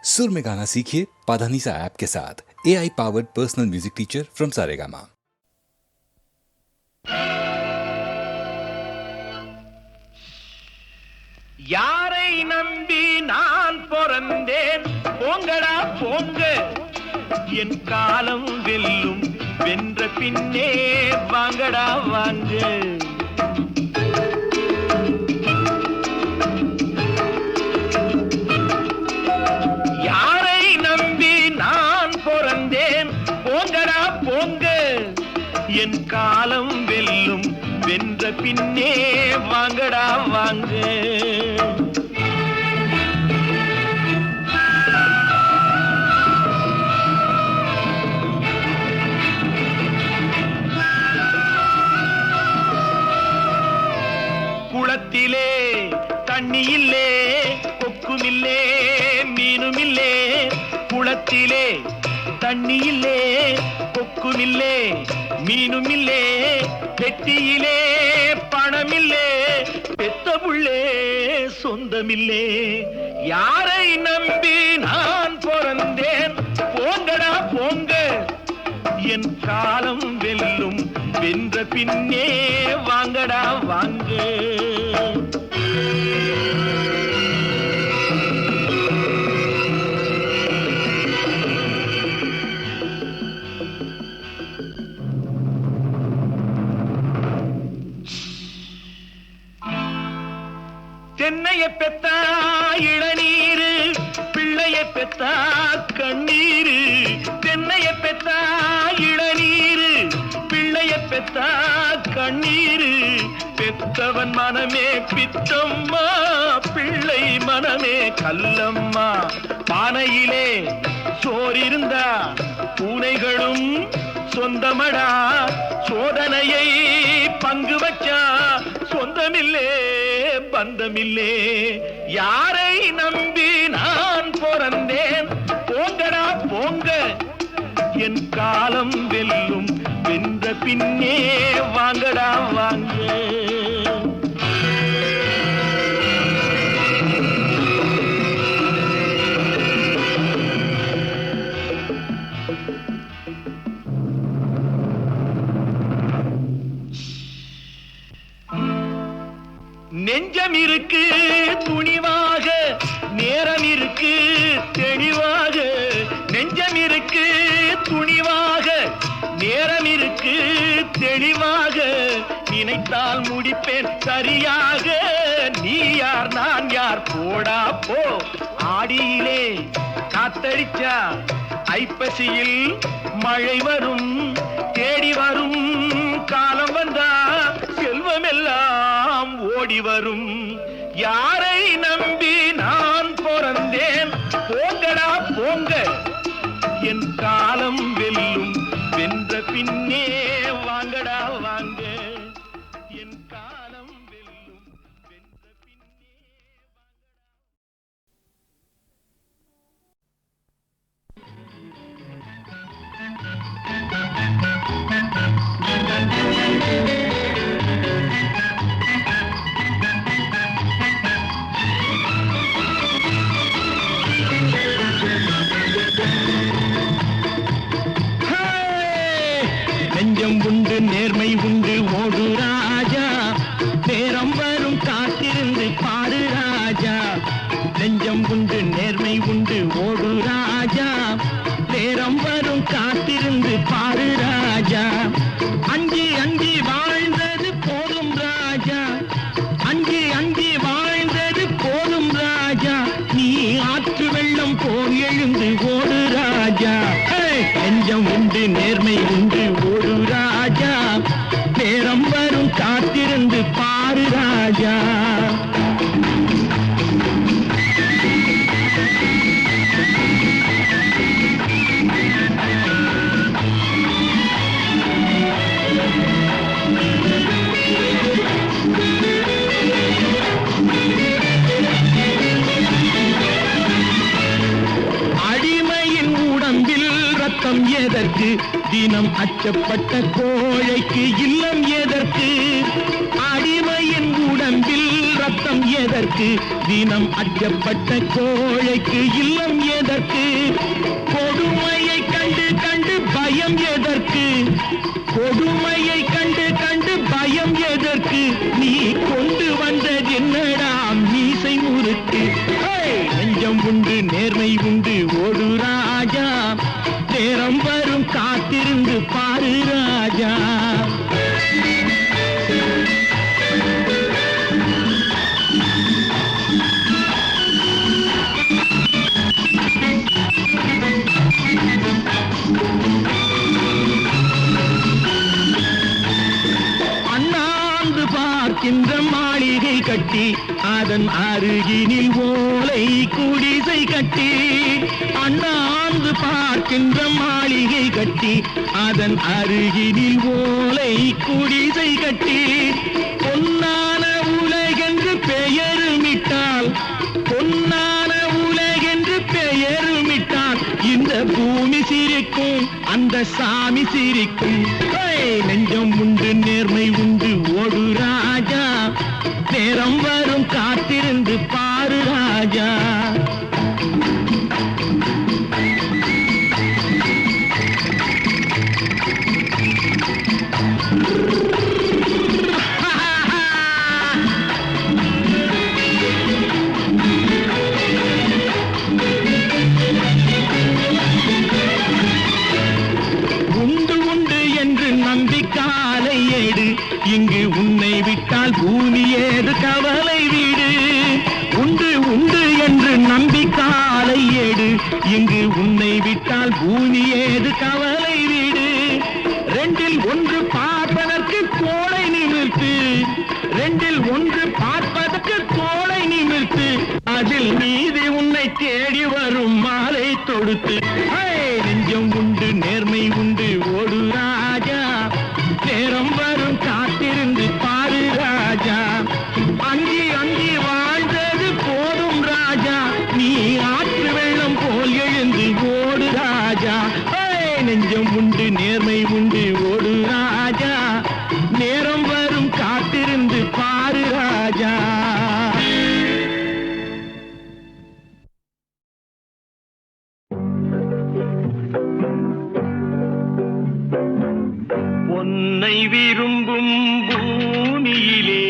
सुर में गाना सीखिए पाधानीसा ऐप के साथ। AI powered personal music teacher from Saregama. யாரை நம்பி நான் பிறந்தேன் போங்கடா போங்க என் காலம் வெல்லும் வென்ற பின்னே வாங்கடா வாங்க யாரை நம்பி நான் பிறந்தேன் போங்கடா போங்க என் காலம் வெல்லும் வென்ற பின்னே வாங்கடா வாங்க குளத்திலே தண்ணி இல்லே கொக்குமில்லே மீனுமில்லே குளத்திலே தண்ணி இல்லே கொக்குமில்லே மீனுமில்லே பெட்டியிலே பணமில்லே பெத்த புள்ளே சொந்தமில்லே யாரை நம்பி நான் பிறந்தேன் போங்கடா போங்க என் காலம் வெல்லும் வென்ற பின்னே வாங்கடா வாங்க தென்னைய பெத்தா இளநீரு பிள்ளைய பெத்தா கண்ணீரு தென்னைய பெத்தா இளநீரு பிள்ளைய பெத்தா கண்ணீரு பெத்தவன் மனமே பித்தம்மா பிள்ளை மனமே கல்லம்மா பானையிலே சோறிருந்தா பூனைகளும் சொந்தமடா சோதனையை பங்கு வச்சா சொந்தமில்லே பந்தமில்லே யாரை நம்பி நான் பிறந்தேன் போங்கடா போங்க என் காலம் வெல்லும் வென்ற பின்னே வாங்கடா வாங்க நெஞ்சம் இருக்கு துணிவாக நேரம் இருக்கு தெளிவாக நெஞ்சம் இருக்கு துணிவாக நேரம் இருக்கு தெளிவாக நினைத்தால் முடிப்பேன் சரியாக நீ யார் நான் யார் போடா போ ஆடியிலே காத்தடிச்சா ஐப்பசியில் மழை வரும் தேடி வரும் காலம் வந்தா செல்வம் எல்லாம் ஓடி வரும் யாரை நம்பி நான் பிறந்தேன் போங்கடா போங்க என் காலம் வெல்லும் வென்ற பின்னே வாங்கடா வாங்க என் காலம் வெல்லும் வென்ற பின்னே நெஞ்சம் உண்டு நேர்மை உண்டு ஓடு ராஜா நேரம் வரும் காத்திருந்து பாரு ராஜா நெஞ்சம் உண்டு நேர்மை உண்டு ஓடு ராஜா நேரம் வரும் காத்திருந்து பாரு ராஜா அஞ்சி அஞ்சி வாழ்ந்தது போதும் ராஜா அஞ்சி அஞ்சி வாழ்ந்தது போதும் ராஜா நீ ஆற்று வெள்ளம் போல் எழுந்து ஓடு ராஜா நெஞ்சம் உண்டு நேர்மை உண்டு ஓடு ராஜா நேரம் வரும் காத்திருந்து பாரு ராஜா அடிமையின் உடம்பில் ரத்தம் எதற்கு தினம் அச்சப்பட்ட கோழைக்கு இல்லம் எதற்கு அடிமையின் உடம்பில் ரத்தம் எதற்கு தினம் அச்சப்பட்ட கோழைக்கு இல்லம் எதற்கு உண்டு நேர்மை உண்டு ஓடு ராஜா, நேரம் வரும் காத்திருந்து பாரு ராஜா. அண்ணாந்து பார்க்கின்ற மாளிகை கட்டி அதன் அருகினில் ஓலை குடிசை கட்டி, அண்ணாந்து பார்க்கின்ற மாளிகை கட்டி அதன் அருகினில் ஓலை குடிசை கட்டி, பொன்னான உலகென்று பெயருமிட்டால், பொன்னான உலகென்று பெயருமிட்டால் இந்த பூமி சிரிக்கும் அந்த சாமி சிரிக்கும். நெஞ்சம் உண்டு நேர்மை உண்டு ஓடு ராஜா, நேரம் வரும் காத்திருந்து பாரு ராஜா. நம்பிக்காலை ஏடு இங்கு உன்னை விட்டால் பூமி ஏது கவலை வீடு. உண்டு உண்டு என்று நம்பிக்காலை ஏடு இங்கு உன்னை விட்டால் பூமி ஏது கவலை வீடு. ரெண்டில் ஒன்று பார்ப்பதற்கு கோளை நிமிர்த்து, ரெண்டில் ஒன்று பார்ப்பதற்கு கோளை நிமிர்த்து, அதில் நீதி உன்னை தேடி வரும் மாலை தொடுத்து. நெஞ்சம் உண்டு நேர்மை உண்டு ஓடு ராஜா, நேரம் வரும் காத்திருந்து பாரு ராஜா. அங்கி அங்கி வாழ்ந்தது போதும் ராஜா, நீ ஆற்று வெள்ளம் போல் எழுந்து ஓடு ராஜா. நெஞ்சம் உண்டு நேர்மை உண்டு ஓடு ராஜா, நேரம் வரும் காத்திருந்து பாரு ராஜா. உன்னை விரும்பும் பூமியிலே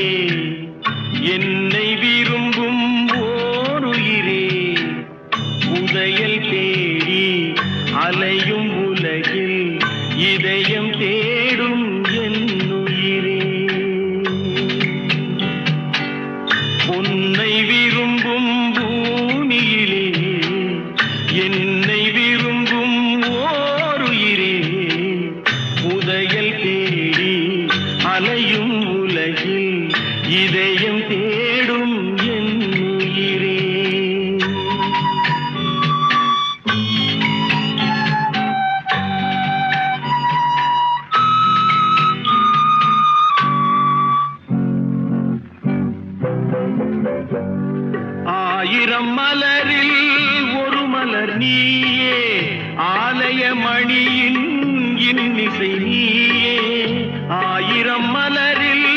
என்னை விரும்பும் ஓருயிரே, உதயல் தேடி அலையும் உலகில் இதயம் தேடும் என்னுயிரே. உன்னை விரும்பும் பூமியிலே என்னை விரும்பும் ஓருயிரே, உதயல் தேடி அலையும் உலகில் இதயம் தேடும் என்னுயிரே. ஆயிரம் மலரில் ஒரு மலர் நீயே, ஆலய மணியின் இன்னிசை நீயே. ஆயிரம் மலரில்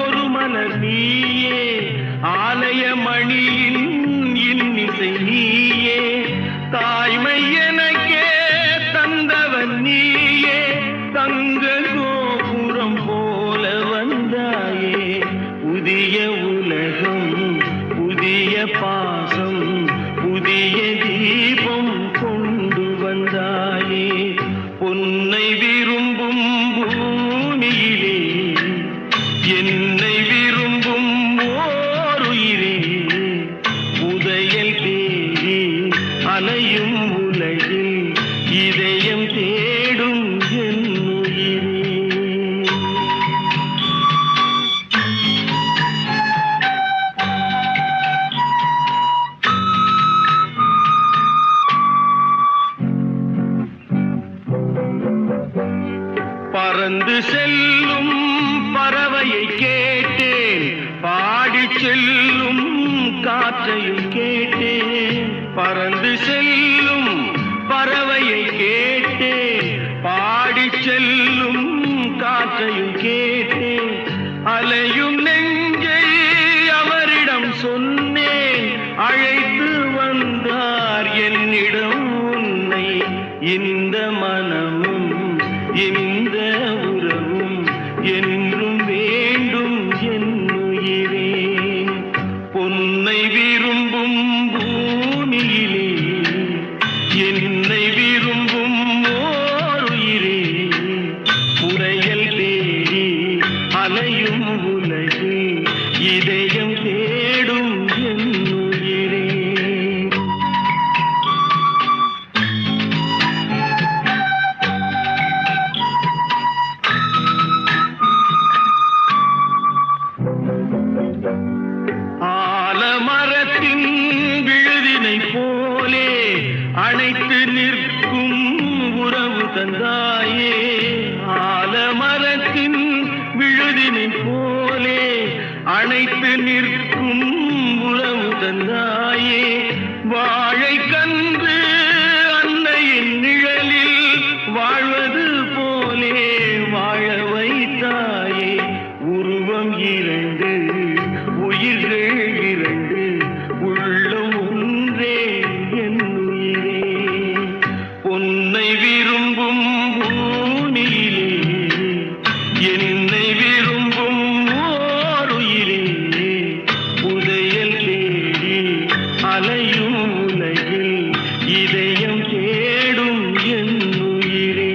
ஒரு மலர் நீயே, ஆலய மணியின் இன்னிசை நீயே. தாய்மை எனக்கே தந்தவன் நீயே, தங்க கோபுரம் போல வந்தாயே. புதிய உலகம் புதிய பாசம் புதிய தீபம் கொண்டு வந்தாயே. பொன்னை விரும்பும் பூமியிலே என்னை விரும்பும் ஓருயிரே, உதயல் தேடி அலையும் உலகில் இதயம் தேடும் என்னுயிரே. பறந்து செல்லும் பறவையை கேட்டேன், பாடிச் செல்லும் காற்றையும் கேட்டேன். பறந்து செல்லும் பறவையை கேட்டேன், பாடிச் செல்லும் காற்றையும் கேட்டேன். அலையும் நெஞ்சை அவரிடம் சொன்னேன், அழைத்து வந்தார் என்னிடம் உன்னை. இந்த மனமும் இந்த உறவும் என்றும் வேண்டும் என்னுயிரே. பொன்னை விரும்பும் பூமியில் அணைத்து நிற்கும் உறவு தந்தாயே ஆலமரத்தின் விழுதினை போலே அணைத்து நிற்கும் உறவு தந்தாயே வாழை கன்று அன்னையின் நிழலில் வாழ்வது போலே வாழ வைத்தாயே உருவம் இரண்டு உயிர்கள் இரண்டு உள்ளம் ஒன்றே என் உயிரே பொன்னை விரும்பும் பூமியிலே என்னை விரும்பும் ஓருயிரே புதையல் தேடி அலையும் உலகில் இதயம் தேடும் என் உயிரே.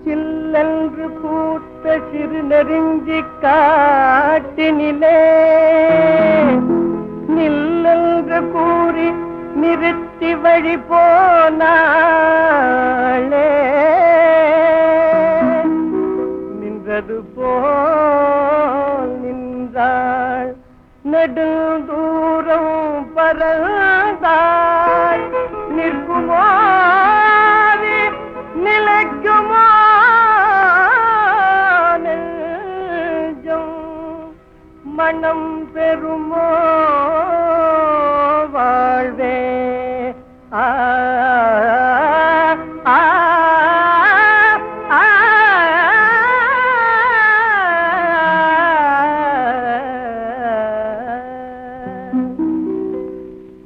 சில்லென்று பூத்த சிறு நெருங்கி காட்டினிலே நில்லென்று கூறி நிறுத்தி வழி போனாளே நின்றது போல் நின்றாள் நெடுந்தூரம் பறந்தாள் நிற்குமோ நிலைக்குமோ நெஞ்சம் மனம் பெறுமோ வாழ்வே ஆ ஆ ஆ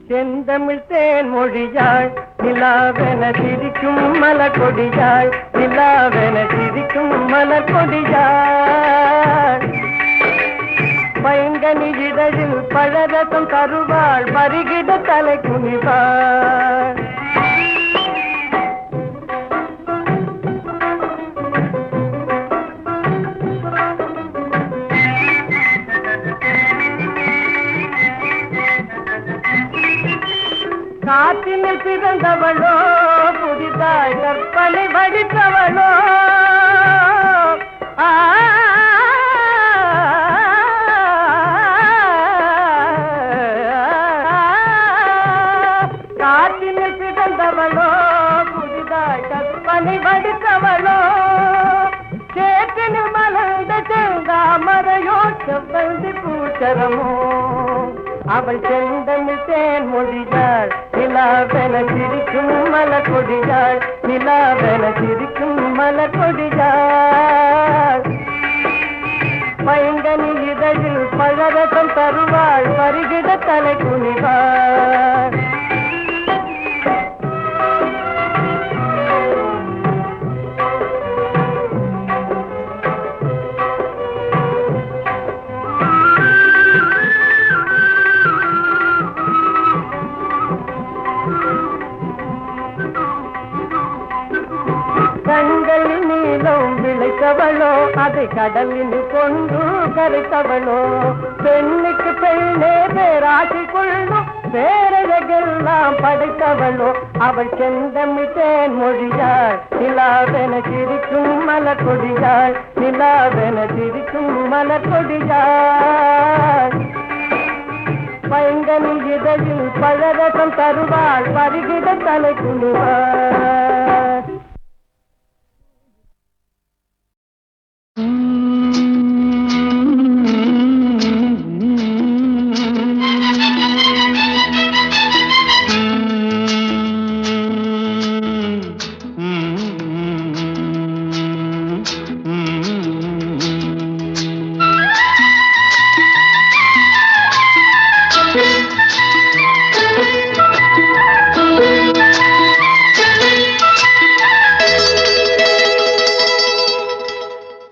செந்தமிழ் தேன் மொழியாள் நிலாவென சிரிக்கும் மலர் கொடியாள் நிலாவென சிரிக்கும் மலர் கொடியாள் பைங்கனி இதழில் பழரசம் தருவாள் பருகிட தலை குனிவாள் காற்றினில் பிறந்தவளோ புதிதாய் கற்பனை வடித்தவளோ காற்றினில் பிறந்தவளோ புதிதாய் கற்பனை வடித்தவளோ சேற்றினில் மலர்ந்த செந்தாமரையோ செவ்வந்தி பூச்சரமோ அவள் செந்தமிழ் தேன் மொழியாள் நிலாவென சிரிக்கும் மலர் கொடியாள் நிலாவென சிரிக்கும் மலர் கொடியாள் பைங்கனி இதழில் பழரசம் தருவாள் பருகிட தலை குனிவாள் கண்களில் நீளம் விளைத்தவளோ அதை கடலில் கொண்டு கரைத்தவளோ பெண்ணுக்கு பெண்ணே பேராசி கொள்ளும் பேரழகெல்லாம் படைத்தவளோ அவள் செந்தமிழ் தேன் மொழியாள் நிலாவென சிரிக்கும் மலர் கொடியாள் நிலாவென சிரிக்கும் மலர் கொடியாள் பைங்கனி இதழில் பழரசம் தருவாள் பருகிட தலை குனிவாள்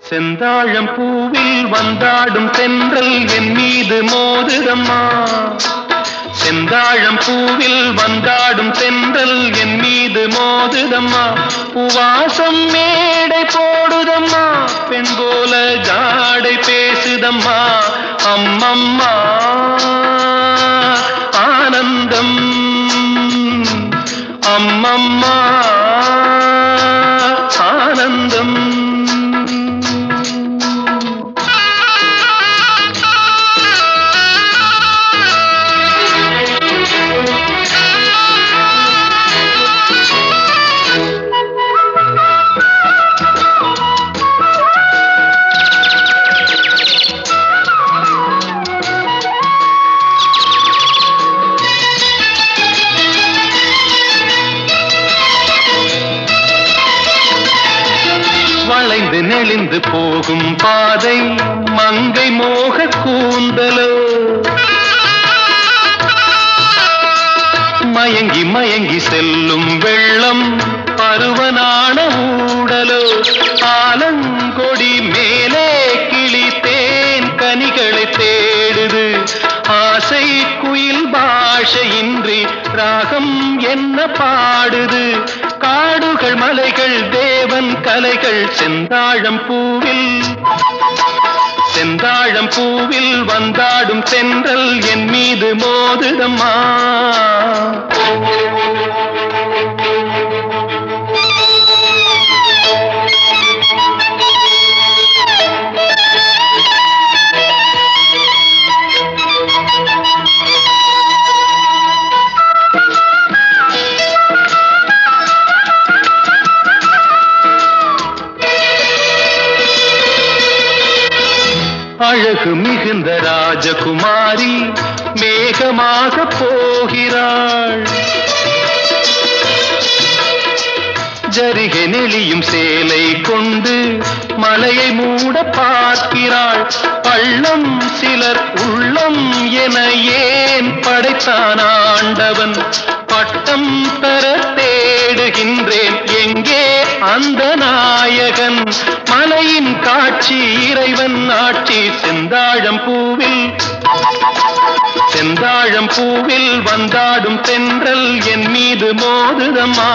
செந்தாழம் பூவில் வந்தாடும் தென்றல் என் மீது மோதுதம்மா செந்தாழம் பூவில் வந்தாடும் தென்றல் என் மீது மோதுதம்மா பூவாசம் மேடை போடுதம்மா பெண் போல ஜாடை பேசுதம்மா அம்மம்மா ஆனந்தம் அம்மம்மா நெளிந்து போகும் பாதை மங்கை மோக கூந்தலோ மயங்கி மயங்கி செல்லும் வெள்ளம் பருவனான ஊடலோ ஆலங்கொடி மேலே கிளி தேன் கனிகளை தேடுது ஆசை குயில் பாஷையின்றி ராகம் என்ன பாடுது காடுகள் மலைகள் தேவன் கலைகள் செந்தாழம் பூவில் வந்தாடும் தென்றல் என் மீது மோதுதம்மா அழகு மிகுந்த ராஜகுமாரி மேகமாக போகிறாள் ஜரிகை நெளியும் சேலை கொண்டு மலையை மூட பார்க்கிறாள் பள்ளம் சிலர் உள்ளம் என ஏன் படைத்தான் ஆண்டவன் பட்டம் தர தேடுகின்றேன் எங்கே அந்த நாயகன் மலையின் காட்சி இறைவன் ஆட்சி செந்தாழம் பூவில் வந்தாடும் தென்றல் என் மீது மோதுதம்மா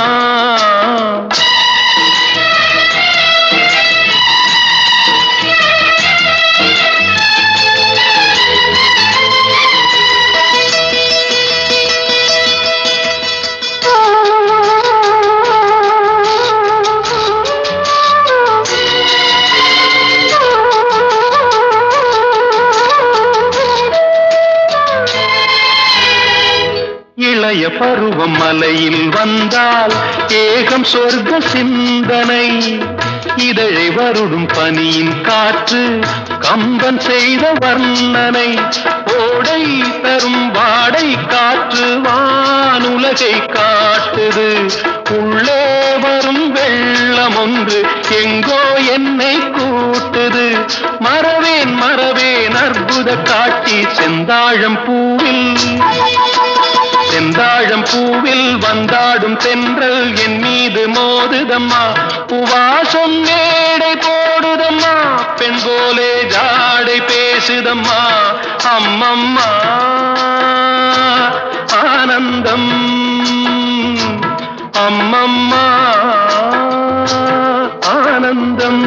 இளைய பருவம் மலையில் வந்தால் ஏகம் சொர்க்க சிந்தனை இதழை வருடும் பனியின் காற்று கம்பன் செய்த வர்ணனை ஓடை தரும் வாடை காற்று வானுலகை காட்டுது உள்ளே வரும் வெள்ளம் ஒன்று எங்கோ என்னை கூட்டுது மறவேன் அற்புத காட்சி செந்தாழம் பூவில் வந்தாடும் தென்றல் என் மீது மோதுதம்மா உவாசம் மேடை போடுதம்மா பெண் போலே ஜாடை பேசுதம்மா அம்மம்மா ஆனந்தம் அம்மம்மா ஆனந்தம்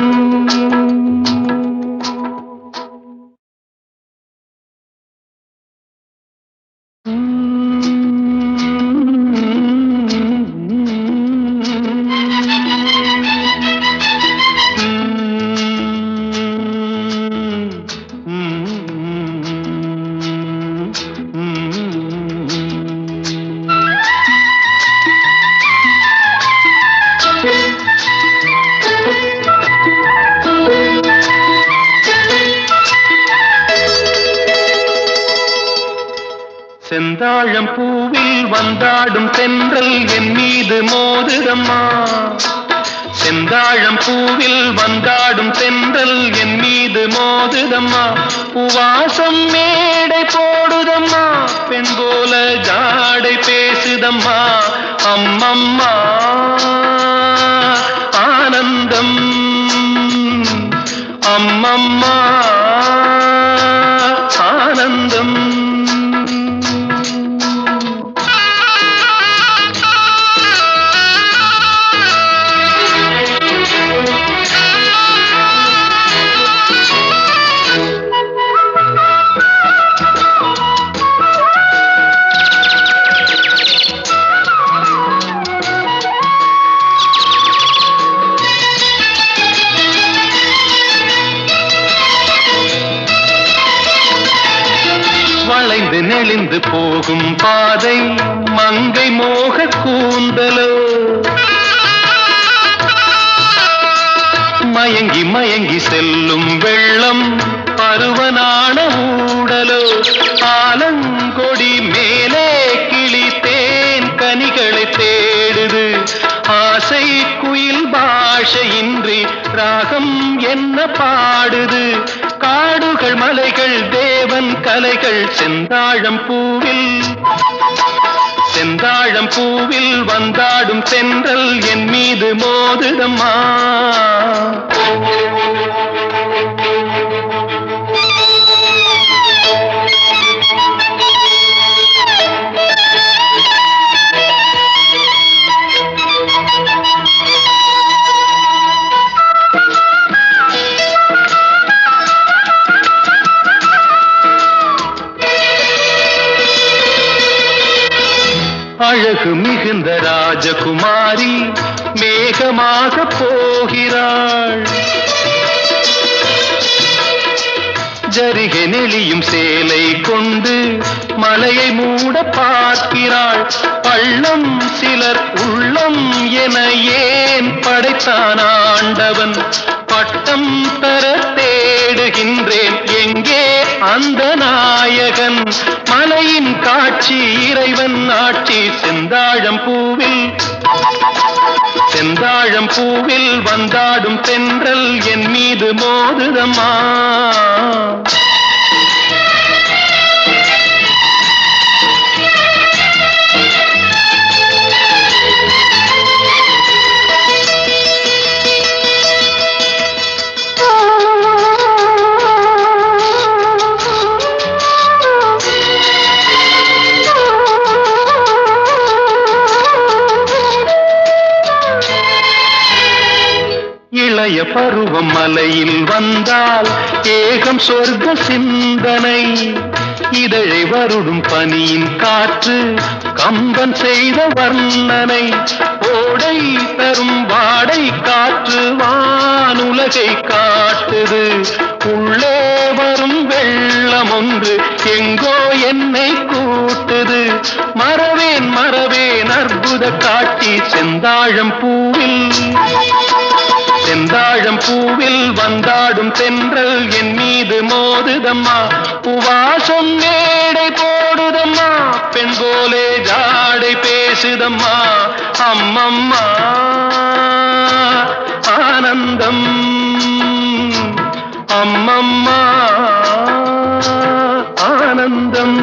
செந்தாழம் பூவில் வந்தாடும் தென்றல் என் மீது மோதுதம்மா செந்தாழம் பூவில் வந்தாடும் தென்றல் என் மீது மோதுதம்மா உவாசம் மேடை போடுதம்மா பெண் போல ஜாடை பேசுதம்மா அம்மம்மா ஆனந்தம் அம்மம்மா ஆனந்தம் வளைந்து நெளிந்து போகும் பாதை மங்கை மோக கூந்தலோ மயங்கி மயங்கி செல்லும் வெள்ளம் பருவனான ஊடலோ ஆலங்கொடி மேலே கிளி தேன் கனிகளை தேடுது ஆசை குயில் பாஷையின்றி ராகம் என்ன பாடுது காடுகள் மலைகள் தேவன் கலைகள் செந்தாழம் பூவில் வந்தாடும் தென்றல் என் மீது மோதுதம்மா அழகு மிகுந்த ராஜகுமாரி மேகமாக போகிறாள் ஜரிகை நெளியும் சேலை கொண்டு மலையை மூட பார்க்கிறாள் பள்ளம் சிலர் உள்ளம் என ஏன் படைத்தான் ஆண்டவன் பட்டம் தர தேடுகின்றேன் எங்கே அந்த நாயகன் மலையின் காட்சி இறைவன் ஆட்சி செந்தாழம் பூவில் வந்தாடும் தென்றல் என் மீது மோதுதம்மா இளைய பருவம் மலையில் வந்தால் ஏகம் சொர்க்க சிந்தனை இதழை வருடும் பனியின் காற்று கம்பன் செய்த வர்ணனை ஓடை தரும் வாடை காற்று வானுலகை காட்டுது உள்ளே வரும் வெள்ளம் ஒன்று எங்கோ என்னை கூட்டுது மறவேன் அற்புத காட்சி செந்தாழம் பூவில் வந்தாடும் தென்றல் என் மீது மோதுதம்மா உவாசம் மேடை போடுதம்மா பெண் போலே ஜாடை பேசுதம்மா அம்மம்மா ஆனந்தம் அம்மம்மா ஆனந்தம்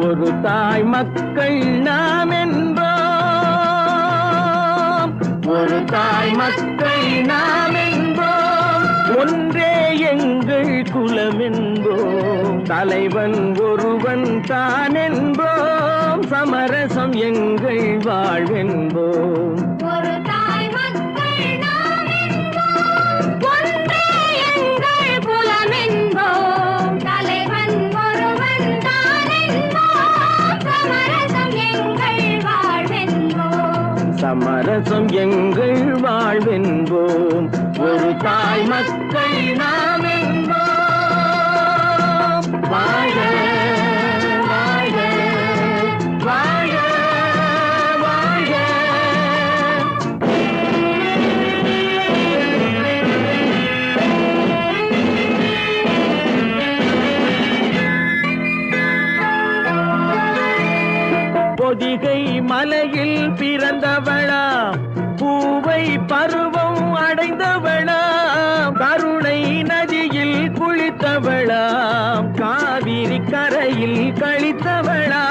ஒரு தாய் மக்கள் நாம் என்போம் ஒரு தாய் மக்கள் நாம் என்போம் ஒன்றே எங்கள் குலம் என்போம் தலைவன் ஒருவன் தான் என்போம் சமரசம் எங்கள் வாழ்வென்போம் ஒரு தாய் மக்கள் நாம் என்போம் ஒன்றே எங்கள் குலம் என்போம் தலைவன் ஒருவன் தான் என்போம் சமரசம் எங்கள் வாழ்வென்போம் சமரசம் எங்கள் வாழ்வென்போம் ஒரு தாய் மக்கள் நாம் என்போம் வாழ வாழ வாழ வாழ பொதிகை மலையில் பிறந்தவளா பூவை பருவம் அடைந்தவளா கருணை நதியில் குளித்தவளா காவிரி கரையில் கழித்தவளா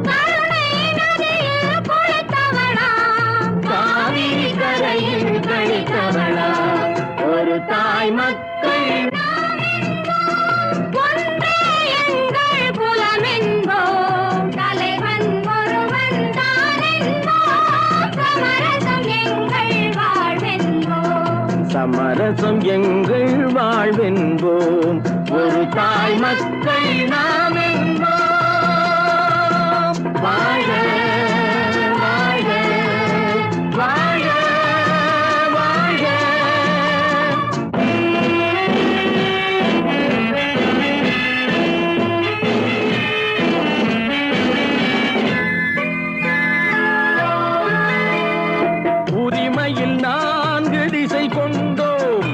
கருணை நதியில் குளித்தவளாம் காவிரி கரையில் கழித்தவளா ஒரு தாய் மக்கள் ஒன்றே எங்கள் குலம் என்போம் தலைவன் ஒருவன் தான் என்போம் சமரசம் எங்கள் வாழ்வென்போம் சமரசம் எங்கள் வாழ்வென்போம் ஒரு தாய் மக்கள் நாம் என்போம் வாழ வாழ வாழ உண்மையில் 4 திசை கொண்டோம்,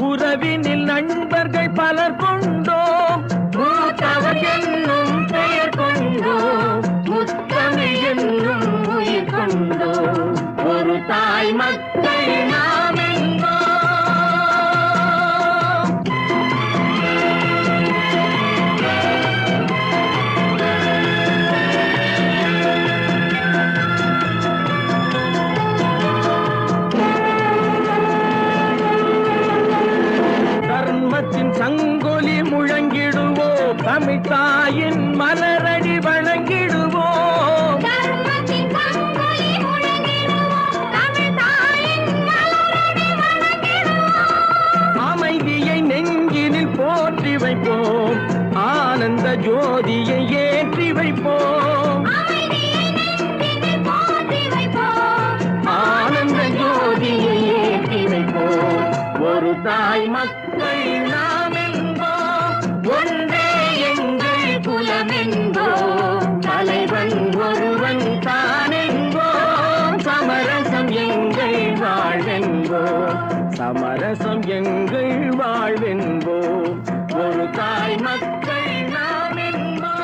உறவினில் நண்பர்கள் பலர் கொண்டோம். மூத்தவர் என்னும் பெயர் கொண்டோம், முத்தமிழ் என்னும் உயிர் கொண்டோம். ஒரு தாய் மக்கள் நாம் என்போம். தர்மத்தின் சங்கொலி முழங்கிடுவோம், தமிழ் தாயின் மலரடி வணங்கிடுவோம். தர்மத்தின் சங்கொலி முழங்கிடுவோம், தமிழ் தாயின் மலரடி வணங்கிடுவோம். அமைதியை நெஞ்சினில் போற்றி வைப்போம், ஆனந்த ஜோதியை ஏற்றி வைப்போம். அமைதியை நெஞ்சினில் போற்றி வைப்போம், ஆனந்த ஜோதியை ஏற்றி வைப்போம். ஒரு தாய் மக்கள் நாம் என்போம், ஒன்றே எங்கள் குலம் என்போம். தலைவன் ஒருவன் தான் என்போம். சமரசம் எங்கள் வாழ்வென்போம், சமரசம் எங்கள் வாழ்வென்போம். ஒரு தாய் மக்கள் நாம் என்போம்.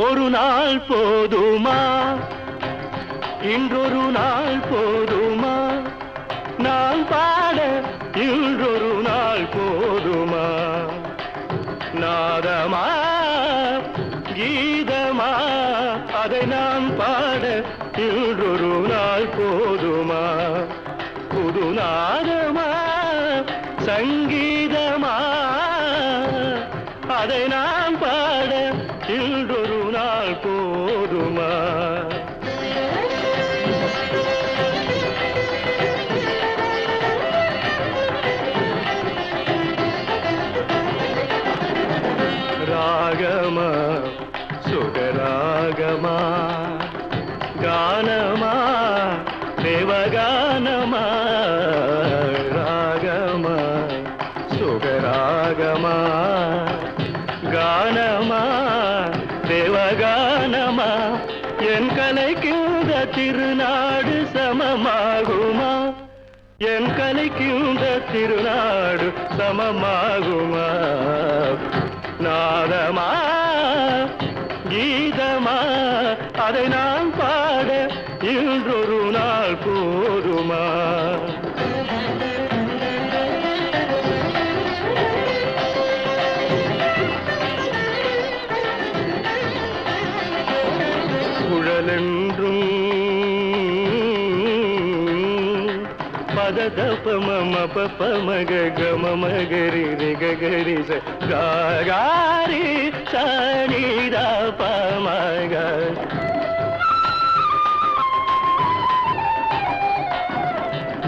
ஒரு நாள் போதுமா, இன்றொரு நாள் போதுமா, நான் பாட இன்றொரு நாள் போதுமா. நாதமா கீதமா, அதை நான் பாட இன்றொரு நாள் போதுமா. புது நாதமா சங்கீதமா, அதை நான் பாட இன்றொரு நாள் போதுமா. ராகமா சுகராகமா, கானமா தேவகானமா. ராகமா சுகராகமா, கானமா தேவகானமா. என் கலைக்குந்த திருநாடு சமமாகுமா, என் கலைக்குந்த திருநாடு சமமாகுமா. நாதமா கீதமா, அதை நான் பாட இன்றொரு நாள் போதுமா. குழலென்றும் பததபம பமக கம மகரி ரிகரி காரி சனிதா பமக.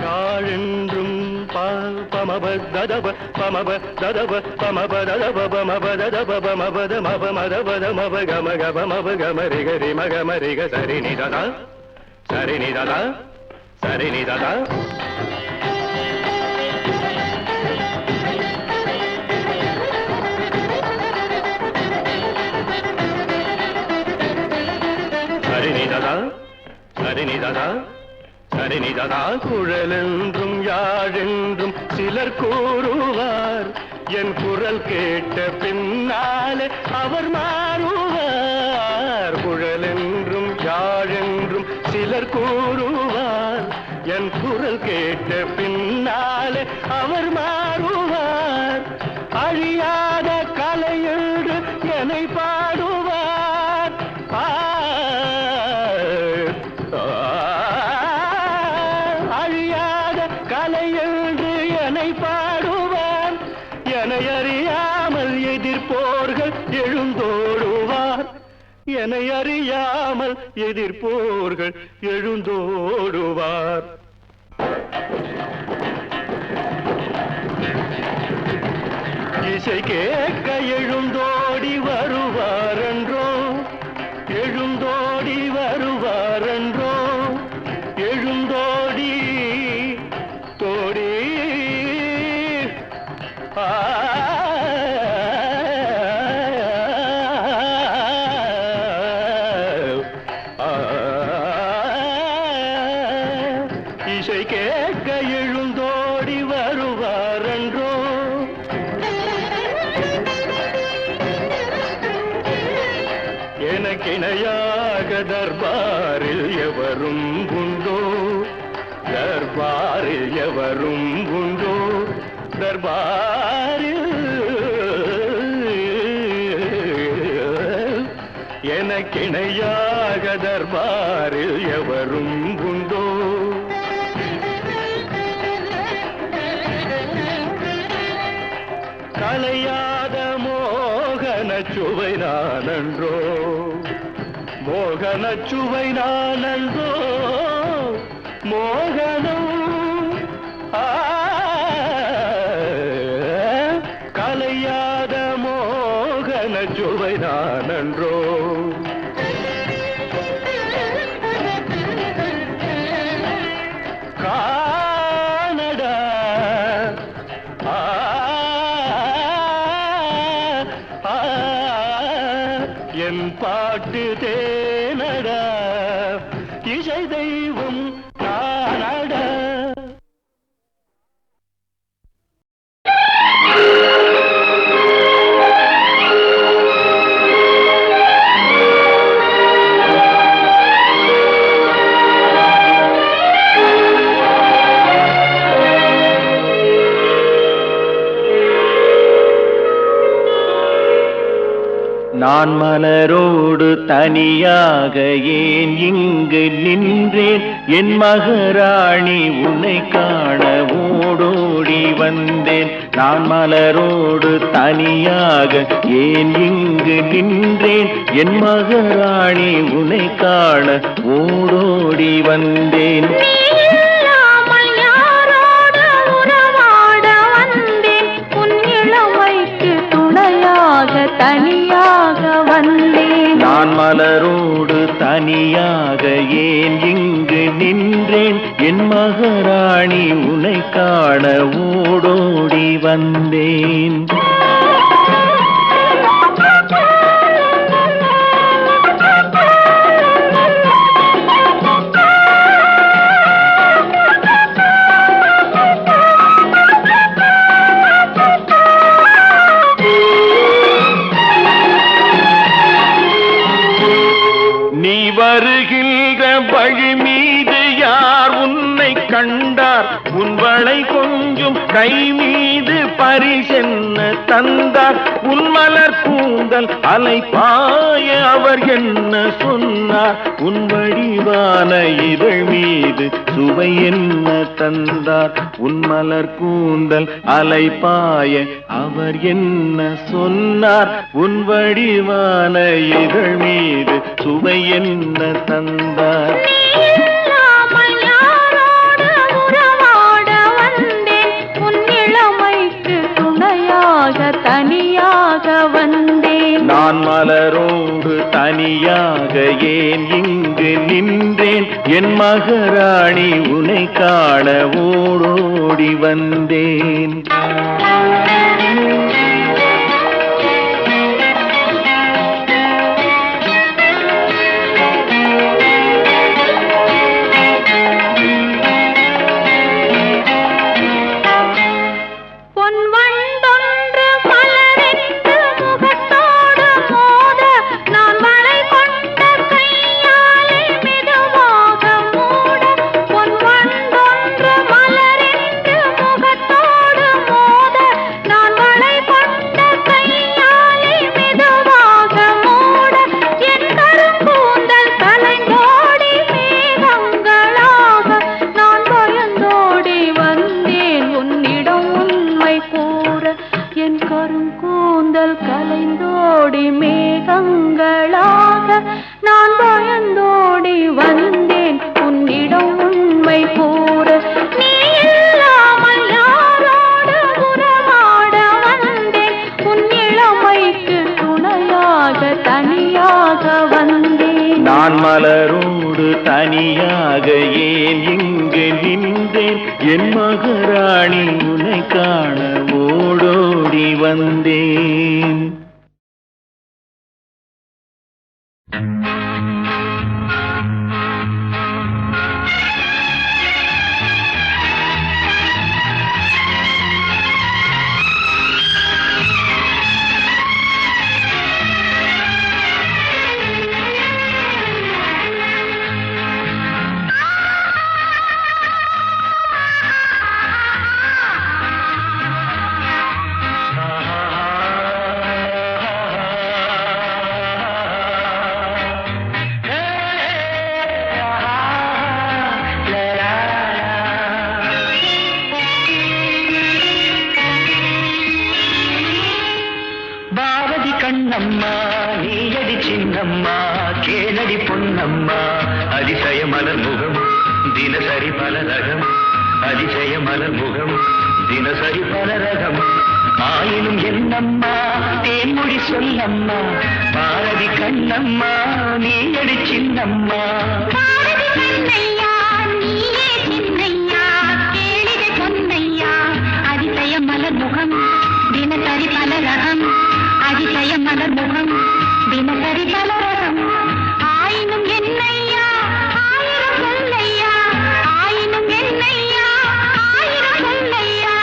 காழென்றும் பமப ததப பமப ததப பமப ததப பமப ததப பமபத மப மதபத மப கம கப மப கம ரிகரி மக மரிக சரி நிததா சரி நிததா சரி நிததா. சரிநிததா சரிநிததா சரிநிததா. குழலென்றும் யாழென்றும் சிலர் கூறுவார், என் குரல் கேட்ட பின்னாலே அவர் மாறுவார். குழலென்றும் யாழென்றும் சிலர் கூறுவார், என் குரல் கேட்ட பின்னாலே அவர் மாறுவார். அழியாத என்னை அறியாமல் எதிர்ப்போர்கள் எழுந்தோடுவார். என்னை அறியாமல் எதிர்ப்போர்கள் எழுந்தோடுவார். இசை கேட்க எழுந்தோடி வருவாரன்றோ, எழுந்தோடி வருவாரன்றோ, எழுந்தோடி தோடி இசை கேட்க எழுந்தோடி வருவாரன்றோ. எனக்கிணையாக தர்பாரில் எவரும் உண்டோ, தர்பாரில் எவரும் உண்டோ, தர்பாரில் எனக்கிணையாக தர்பாரில் எவரும் உண்டோ. கலையாத மோகன சுவை நானன்றோ, மோகன சுவை நானன்றோ, மோகனம் கலையாத மோகன சுவை நானன்றோ. காணடா என் பாட்டு தேனடா, இசை தெய்வம் நானடா. நான் மலரோடு தனியாக ஏன் இங்கு நின்றேன், என் மகராணி உன்னை காண ஓடோடி வந்தேன். நான் மலரோடு தனியாக ஏன் இங்கு நின்றேன், என் மகராணி உன்னை காண ஓடோடி வந்தேன். தனியாக வந்தேன். நான் மலரோடு தனியாக ஏன் இங்கு நின்றேன், என் மகராணி உன்னை காண ஓடோடி வந்தேன். வருகின்ற வழி மீது யார் உன்னை கண்டார், உன் வளை கொஞ்சம் கை மீது பரிசென்ன தந்தார். உன் மலர் கூந்தல் அலை பாய அவர் என்ன சொன்னார், உன் வடிவான இதழ் மீது சுவை என்ன தந்தார். உன் மலர் கூந்தல் அலை பாய அவர் என்ன சொன்னார், உன் வடிவான இதழ் மீது சுவை என்ன தந்தார். தனியாக வந்தேன். நான் மலரோடு தனியாக ஏன் இங்கு நின்றேன், என் மகராணி உன்னை காண ஓடோடி வந்தேன். நான் கூந்தல் கலைந்தோடி மேகங்களாக நான் பயந்தோடி வந்தேன் உன்னிடம் உண்மை கூற. நீ இல்லாமல் யாரோடு உறவாட வந்தேன், உன் இளமைக்கு துணையாக தனியாக வந்தேன். நான் மலரோடு தனியாக ஏன் இங்கு நின்றேன், என் மகராணி உன்னை காண ஓடோடி வந்தேன். கண்ணம்மா நீயடி சின்னம்மா கேளடி பொன்னம்மா அதிசய மலர் முகம் தினசரி பல ரகம் அதிசய மலர் முகம் தினசரி பல ரகம் ஆயினும் என்னம்மா தேன்மொழி சொல்லம்மா பாரதி கண்ணம்மா நீயடி சின்னம்மா அதிசய மலர் முகம் தினசரி பல ரகம் அதிசய மலர் முகம் தினசரி பலரகம் ஆயினும் என்னையா ஆயிரம் சொல்லையா ஆயினும் என்னையா ஆயிரம் சொல்லையா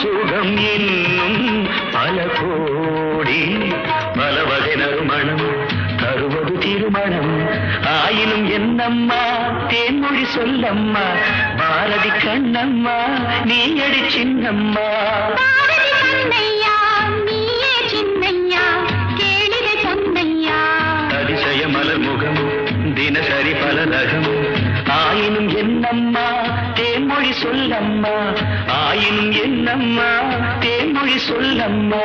சுகம் இன்னும் பல கோடி பல வகை நறுமணம் தருவது திருமணம் ஆயினும் என்னம்மா தேன்மொழி சொல்லம்மா பாரதி கண்ணம்மா நீயடி சின்னம்மா அதிசய மலர் முகம் தினசரி பல ரகம் ஆயினும் என்னம்மா தேன்மொழி சொல்லம்மா ஆயினும் என்னம்மா தேன்மொழி சொல்லம்மா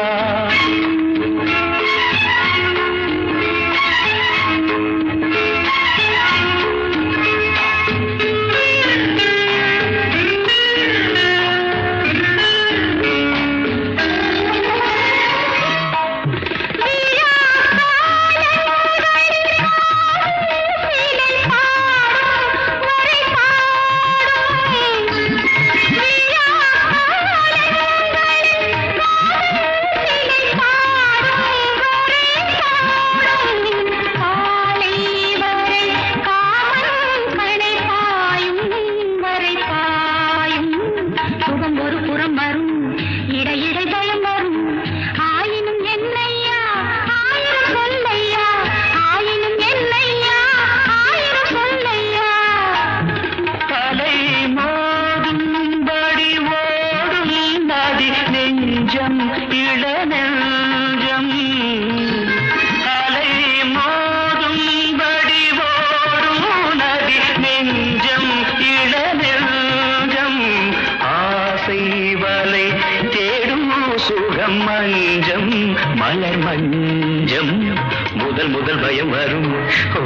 முதல் முதல் பயம் வரும்,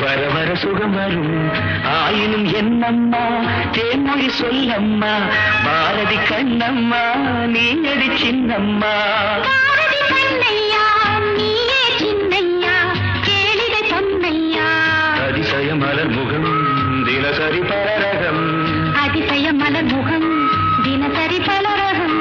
வர வர சுகம் வரும். ஆயினும் என்னம்மா தேன்மொழி சொல்லம்மா, பாரதி கண்ணம்மா நீ அடி சின்னம்மா. பாரதி கண்ணையா நீயே சின்னையா, கேளிகை பொன்னையா. அதிசய மலர் முகம் தினசரி பலரகம், அதிசய மலர் முகம் தினசரி பலரகம்.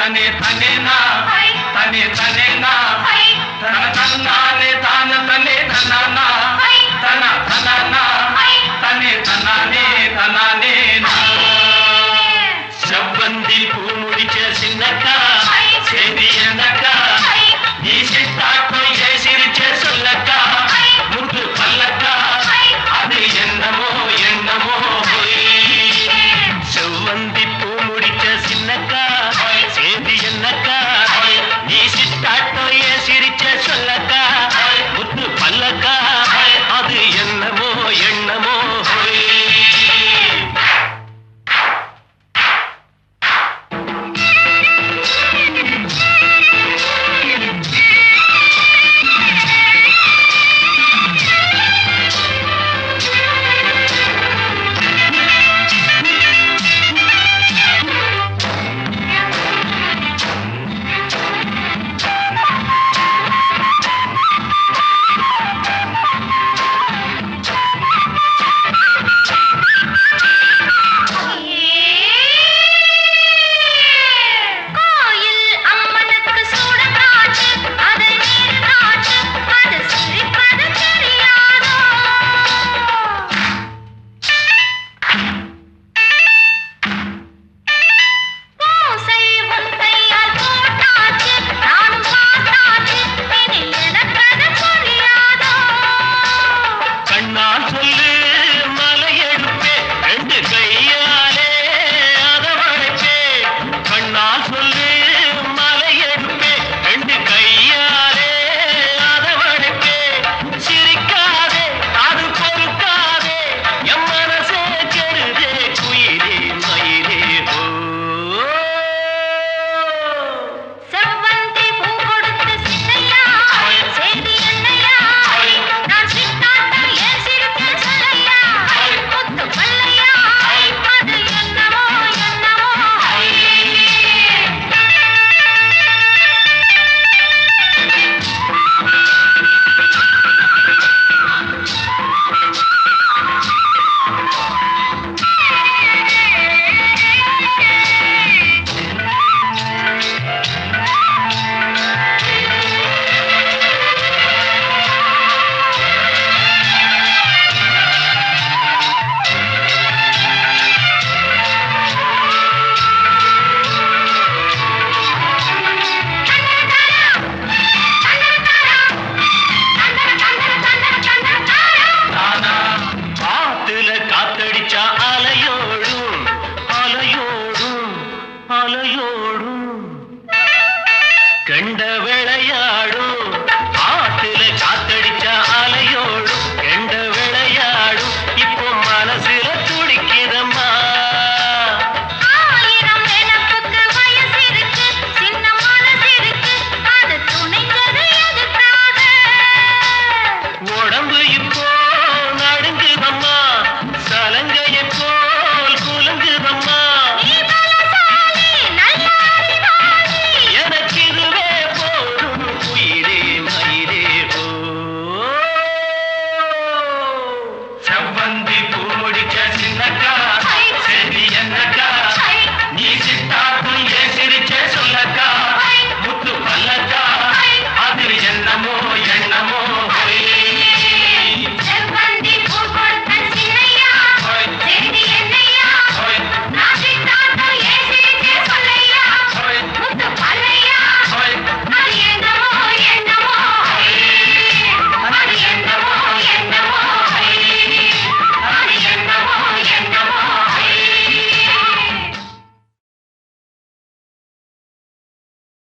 తనే తనేనా తనే తనేనా తన తన్నానే తాన తనే తనానా తన తనానా తనే తనానే తనానేనా. செவ்வந்தி பூ முடிச்ச சின்னக்கா சேதி என்னக்கா, நீ சித்தாட்டோ ஏ சிரிச்ச சொல்லக்கா, முத்து பல்லக்கா அது என்னமோ என்னமோ. செவ்வந்தி பூ முடிச்ச சின்னக்கா சேதி என்னக்கா, நீ சித்தாட்டோ ஏ சிரிச்ச சொல்லக்கா, முத்து பல்லக்கா அது என்னமோ என்னமோ. கண்ட விளையாடும்